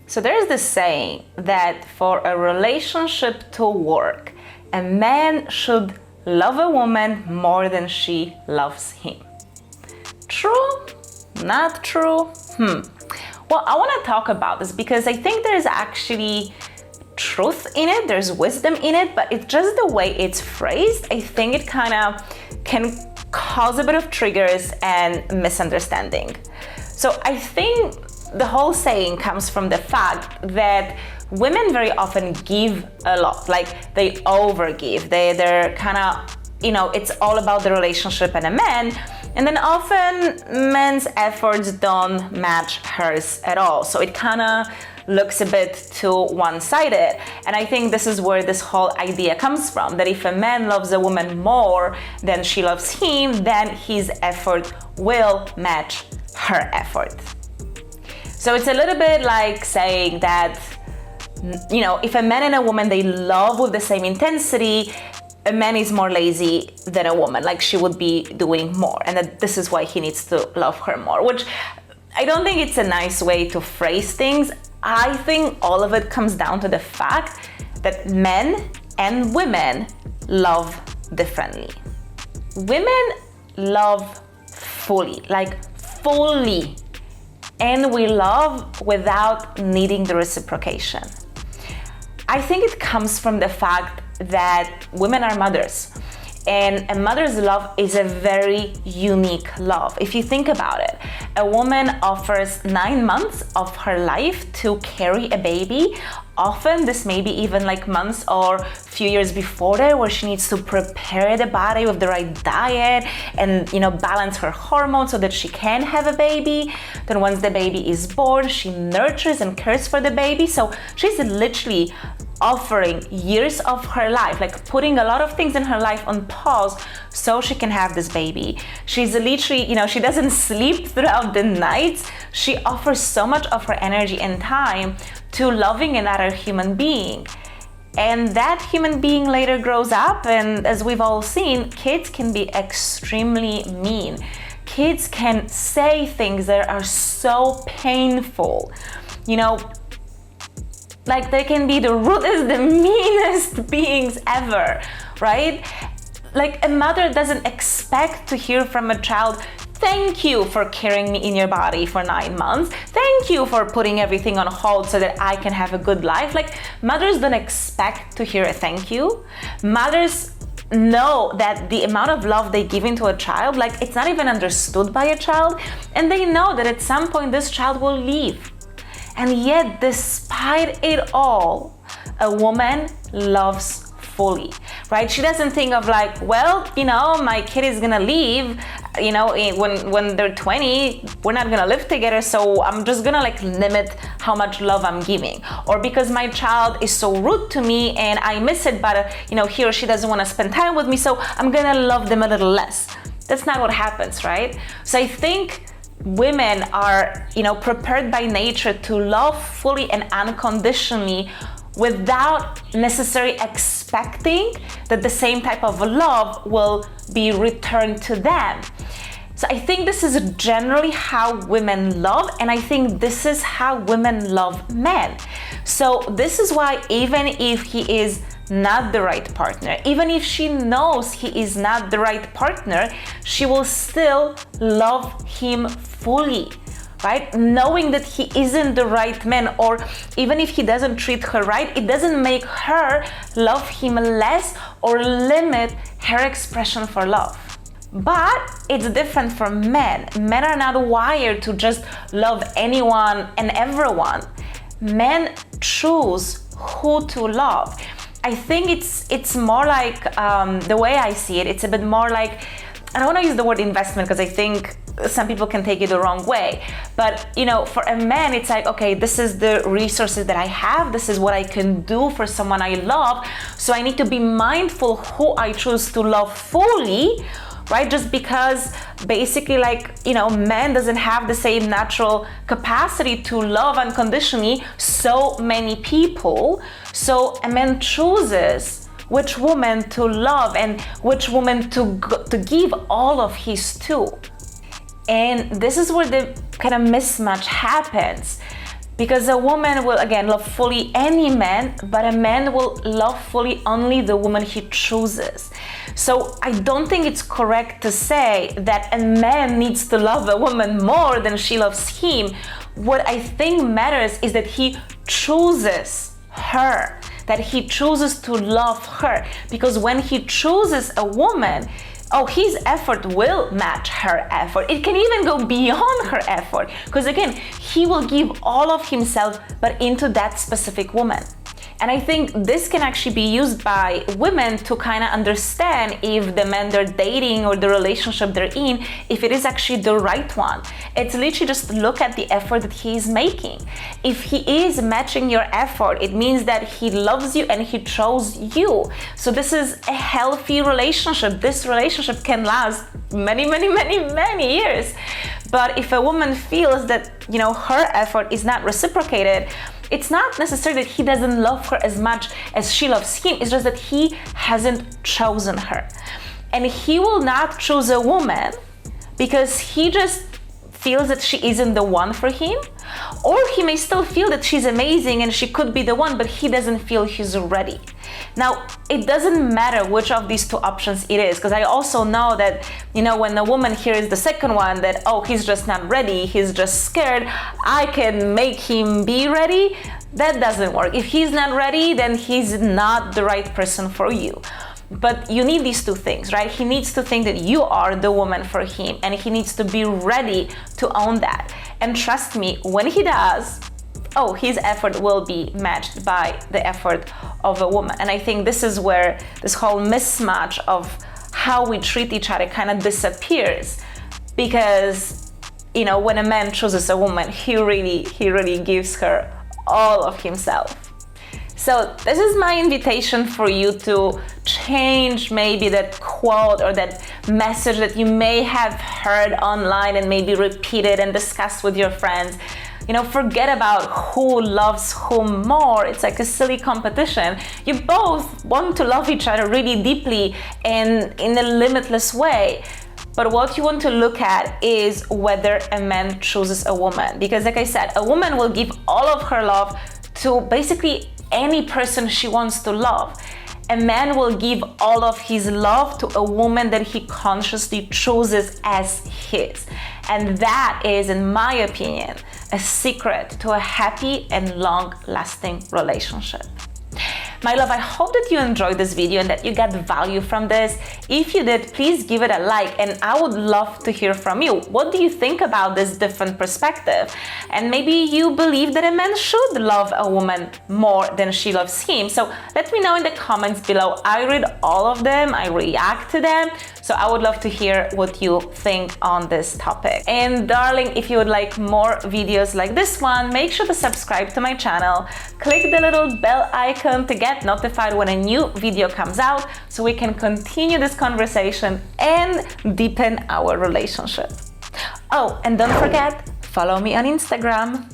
So there's this saying that for a relationship to work, a man should love a woman more than she loves him. True? Not true? Well, I want to talk about this because I think there's actually truth in it, there's wisdom in it, but it's just the way it's phrased. I think it kind of can cause a bit of triggers and misunderstanding. So I think the whole saying comes from the fact that women very often give a lot, like they overgive. They're kind of, it's all about the relationship and a man. And then often men's efforts don't match hers at all. So it kind of looks a bit too one-sided. And I think this is where this whole idea comes from, that if a man loves a woman more than she loves him, then his effort will match her effort. So it's a little bit like saying that, if a man and a woman, they love with the same intensity, a man is more lazy than a woman, like she would be doing more, and that this is why he needs to love her more, which I don't think it's a nice way to phrase things. I think all of it comes down to the fact that men and women love differently. Women love fully, and we love without needing the reciprocation. I think it comes from the fact that women are mothers, and a mother's love is a very unique love. If you think about it, a woman offers 9 months of her life to carry a baby. Often this may be even like months or few years before that, where she needs to prepare the body with the right diet and balance her hormones so that she can have a baby. Then once the baby is born, she nurtures and cares for the baby. So she's literally offering years of her life, like putting a lot of things in her life on pause so she can have this baby. She's literally, she doesn't sleep throughout the nights. She offers so much of her energy and time to loving another human being. And that human being later grows up, and as we've all seen, kids can be extremely mean. Kids can say things that are so painful. Like they can be the rudest, the meanest beings ever, right? Like a mother doesn't expect to hear from a child, "Thank you for carrying me in your body for 9 months. Thank you for putting everything on hold so that I can have a good life." Like mothers don't expect to hear a thank you. Mothers know that the amount of love they give into a child, like it's not even understood by a child. And they know that at some point this child will leave. And yet, despite it all, a woman loves fully, right? She doesn't think of like, well, my kid is gonna leave, when they're 20, we're not gonna live together, so I'm just gonna limit how much love I'm giving. Or because my child is so rude to me and I miss it, but he or she doesn't wanna spend time with me, so I'm gonna love them a little less. That's not what happens, right? So I think women are, prepared by nature to love fully and unconditionally without necessarily expecting that the same type of love will be returned to them. So I think this is generally how women love, and I think this is how women love men. So this is why even if he is not the right partner, even if she knows he is not the right partner, she will still love him fully, right? Knowing that he isn't the right man, or even if he doesn't treat her right, it doesn't make her love him less or limit her expression for love. But it's different for men. Men are not wired to just love anyone and everyone. Men choose who to love. I think it's more like, the way I see it, it's a bit more like, I don't want to use the word investment because I think some people can take it the wrong way. But, for a man, it's like, okay, this is the resources that I have. This is what I can do for someone I love. So I need to be mindful who I choose to love fully, right? Just because basically man doesn't have the same natural capacity to love unconditionally so many people. So a man chooses which woman to love and which woman to give all of his to. And this is where the kind of mismatch happens. Because a woman will, again, love fully any man, but a man will love fully only the woman he chooses. So I don't think it's correct to say that a man needs to love a woman more than she loves him. What I think matters is that he chooses her, that he chooses to love her. Because when he chooses a woman, his effort will match her effort. It can even go beyond her effort. Because again, he will give all of himself, but into that specific woman. And I think this can actually be used by women to kind of understand if the man they're dating or the relationship they're in, if it is actually the right one. It's literally just look at the effort that he is making. If he is matching your effort, it means that he loves you and he chose you. So this is a healthy relationship. This relationship can last many, many, many, many years. But if a woman feels that, her effort is not reciprocated, it's not necessarily that he doesn't love her as much as she loves him. It's just that he hasn't chosen her. And he will not choose a woman because he just feels that she isn't the one for him. Or he may still feel that she's amazing and she could be the one, but he doesn't feel he's ready. Now, it doesn't matter which of these two options it is, because I also know that, when the woman hears the second one, that, he's just not ready, he's just scared, I can make him be ready. That doesn't work. If he's not ready, then he's not the right person for you. But you need these two things, right? He needs to think that you are the woman for him, and he needs to be ready to own that. And trust me, when he does, his effort will be matched by the effort of a woman. And I think this is where this whole mismatch of how we treat each other kind of disappears. Because, when a man chooses a woman, he really gives her all of himself. So this is my invitation for you to change maybe that quote or that message that you may have heard online and maybe repeated and discussed with your friends. Forget about who loves whom more. It's like a silly competition. You both want to love each other really deeply and in a limitless way. But what you want to look at is whether a man chooses a woman. Because like I said, a woman will give all of her love to basically any person she wants to love. A man will give all of his love to a woman that he consciously chooses as his. And that is, in my opinion, a secret to a happy and long-lasting relationship. My love, I hope that you enjoyed this video and that you got value from this. If you did, please give it a like, and I would love to hear from you. What do you think about this different perspective? And maybe you believe that a man should love a woman more than she loves him. So let me know in the comments below. I read all of them, I react to them. So I would love to hear what you think on this topic. And darling, if you would like more videos like this one, make sure to subscribe to my channel. Click the little bell icon to get notified when a new video comes out so we can continue this conversation and deepen our relationship. And don't forget, follow me on Instagram.